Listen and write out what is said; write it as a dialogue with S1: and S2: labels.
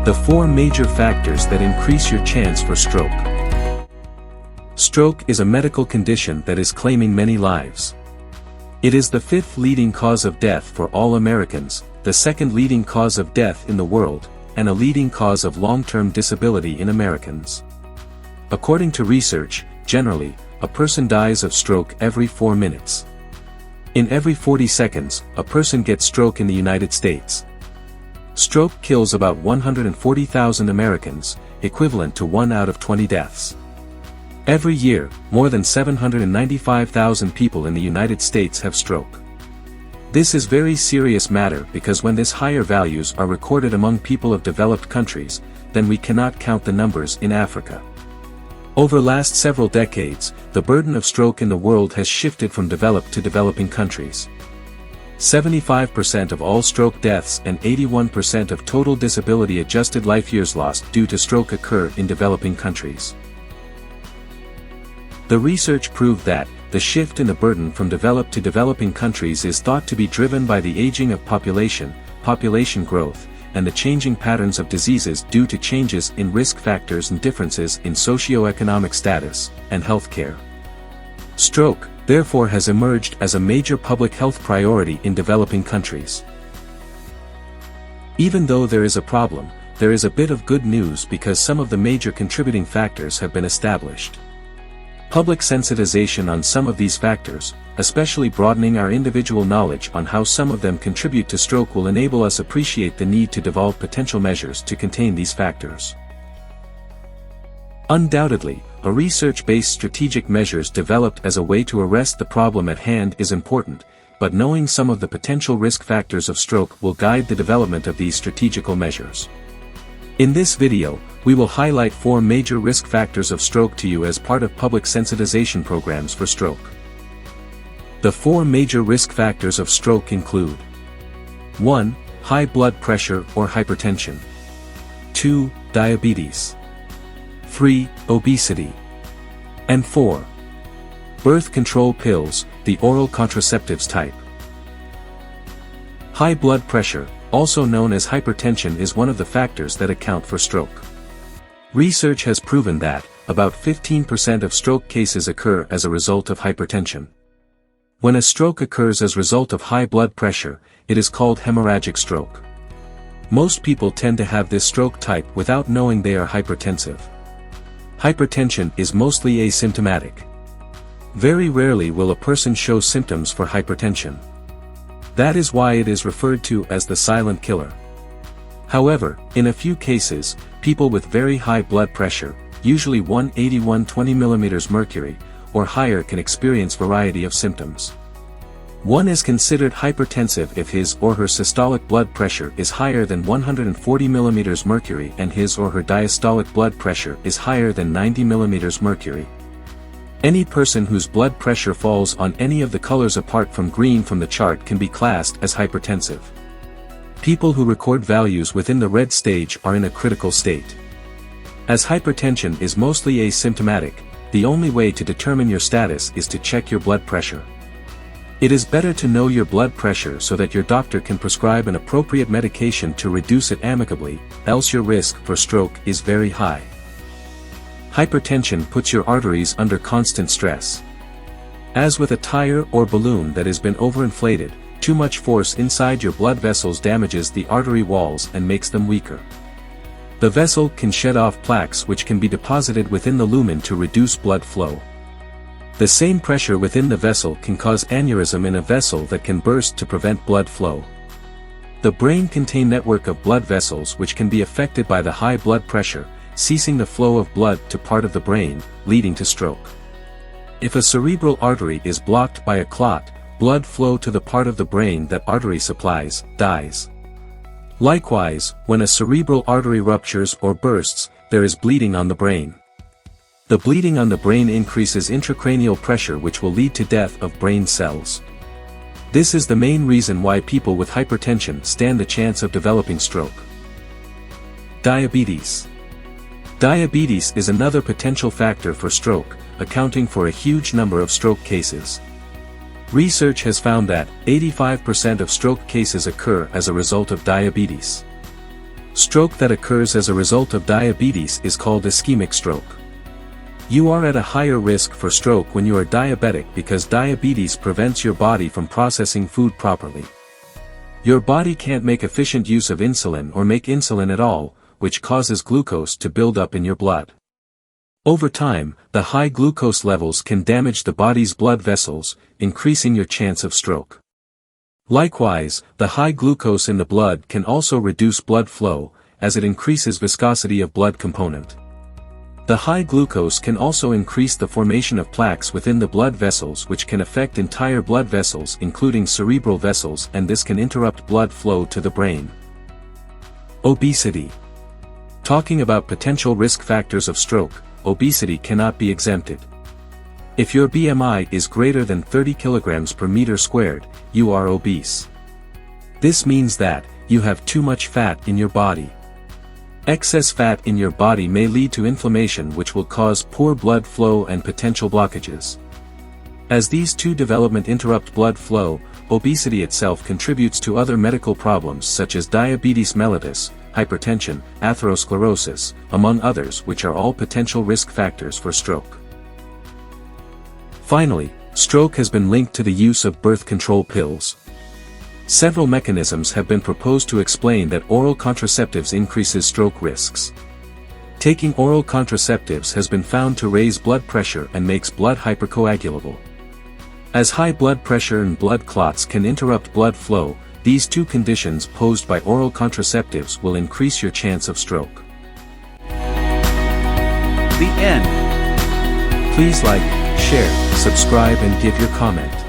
S1: The 4 major factors that increase your chance for stroke. Stroke is a medical condition that is claiming many lives. It is the 5th leading cause of death for all Americans, the 2nd leading cause of death in the world, and a leading cause of long-term disability in Americans. According to research, generally, a person dies of stroke every 4 minutes. In every 40 seconds, a person gets stroke in the United States. Stroke kills about 140,000 Americans, equivalent to 1 out of 20 deaths. Every year, more than 795,000 people in the United States have stroke. This is very serious matter because when these higher values are recorded among people of developed countries, then we cannot count the numbers in Africa. Over last several decades, the burden of stroke in the world has shifted from developed to developing countries. 75% of all stroke deaths and 81% of total disability-adjusted life years lost due to stroke occur in developing countries. The research proved that the shift in the burden from developed to developing countries is thought to be driven by the aging of population growth, and the changing patterns of diseases due to changes in risk factors and differences in socioeconomic status and healthcare. Stroke, therefore, has emerged as a major public health priority in developing countries. Even though there is a problem, there is a bit of good news because some of the major contributing factors have been established. Public sensitization on some of these factors, especially broadening our individual knowledge on how some of them contribute to stroke, will enable us appreciate the need to develop potential measures to contain these factors. Undoubtedly, a research-based strategic measures developed as a way to arrest the problem at hand is important, but knowing some of the potential risk factors of stroke will guide the development of these strategical measures. In this video, we will highlight 4 major risk factors of stroke to you as part of public sensitization programs for stroke. The 4 major risk factors of stroke include: 1. High blood pressure or hypertension. 2. Diabetes. 3. Obesity. And 4. Birth control pills, the oral contraceptives type. High blood pressure, also known as hypertension, is one of the factors that account for stroke. Research has proven that about 15% of stroke cases occur as a result of hypertension. When a stroke occurs as a result of high blood pressure, it is called hemorrhagic stroke. Most people tend to have this stroke type without knowing they are hypertensive. Hypertension is mostly asymptomatic. Very rarely will a person show symptoms for hypertension. That is why it is referred to as the silent killer. However, in a few cases, people with very high blood pressure, usually 180/120 mm mercury, or higher, can experience variety of symptoms. One is considered hypertensive if his or her systolic blood pressure is higher than 140 mm mercury and his or her diastolic blood pressure is higher than 90 mm mercury. Any person whose blood pressure falls on any of the colors apart from green from the chart can be classed as hypertensive. People who record values within the red stage are in a critical state. As hypertension is mostly asymptomatic, the only way to determine your status is to check your blood pressure. It is better to know your blood pressure so that your doctor can prescribe an appropriate medication to reduce it amicably, else your risk for stroke is very high. Hypertension puts your arteries under constant stress. As with a tire or balloon that has been overinflated, too much force inside your blood vessels damages the artery walls and makes them weaker. The vessel can shed off plaques which can be deposited within the lumen to reduce blood flow. The same pressure within the vessel can cause aneurysm in a vessel that can burst to prevent blood flow. The brain contains a network of blood vessels which can be affected by the high blood pressure, ceasing the flow of blood to part of the brain, leading to stroke. If a cerebral artery is blocked by a clot, blood flow to the part of the brain that artery supplies dies. Likewise, when a cerebral artery ruptures or bursts, there is bleeding on the brain. The bleeding on the brain increases intracranial pressure, which will lead to death of brain cells. This is the main reason why people with hypertension stand the chance of developing stroke. Diabetes. Diabetes is another potential factor for stroke, accounting for a huge number of stroke cases. Research has found that 85% of stroke cases occur as a result of diabetes. Stroke that occurs as a result of diabetes is called ischemic stroke. You are at a higher risk for stroke when you are diabetic because diabetes prevents your body from processing food properly. Your body can't make efficient use of insulin or make insulin at all, which causes glucose to build up in your blood. Over time, the high glucose levels can damage the body's blood vessels, increasing your chance of stroke. Likewise, the high glucose in the blood can also reduce blood flow, as it increases viscosity of blood component. The high glucose can also increase the formation of plaques within the blood vessels, which can affect entire blood vessels including cerebral vessels, and this can interrupt blood flow to the brain. Obesity. Talking about potential risk factors of stroke, obesity cannot be exempted. If your BMI is greater than 30 kilograms per meter squared, you are obese. This means that you have too much fat in your body. Excess fat in your body may lead to inflammation, which will cause poor blood flow and potential blockages. As these two developments interrupt blood flow, obesity itself contributes to other medical problems such as diabetes mellitus, hypertension, atherosclerosis, among others, which are all potential risk factors for stroke. Finally, stroke has been linked to the use of birth control pills. Several mechanisms have been proposed to explain that oral contraceptives increases stroke risks. Taking oral contraceptives has been found to raise blood pressure and makes blood hypercoagulable. As high blood pressure and blood clots can interrupt blood flow, these two conditions posed by oral contraceptives will increase your chance of stroke.
S2: The end.
S1: Please like, share, subscribe and give your comment.